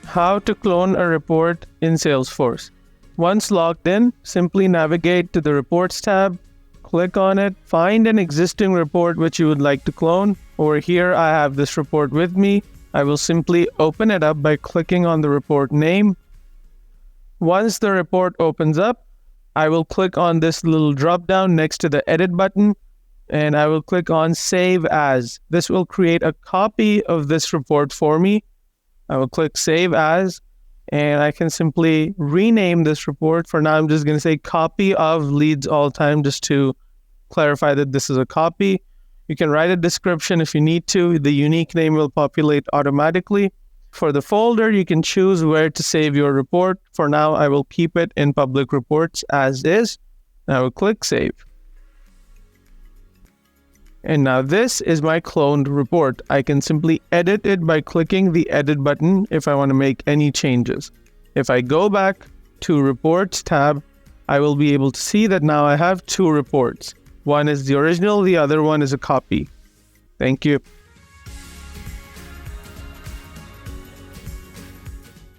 How to clone a report in Salesforce. Once logged in, simply navigate to the Reports tab, click on it, find an existing report which you would like to clone. Over here, I have this report with me. I will simply open it up by clicking on the report name. Once the report opens up, I will click on this little drop down next to the Edit button, and I will click on Save As. This will create a copy of this report for me. I will click Save As, and I can simply rename this report. For now, I'm just going to say Copy of Leads All Time, just to clarify that this is a copy. You can write a description if you need to. The unique name will populate automatically. For the folder, you can choose where to save your report. For now, I will keep it in Public Reports as is. I will click Save. And now this is my cloned report. I can simply edit it by clicking the Edit button if I want to make any changes. If I go back to Reports tab, I will be able to see that now I have two reports. One is the original, the other one is a copy. Thank you.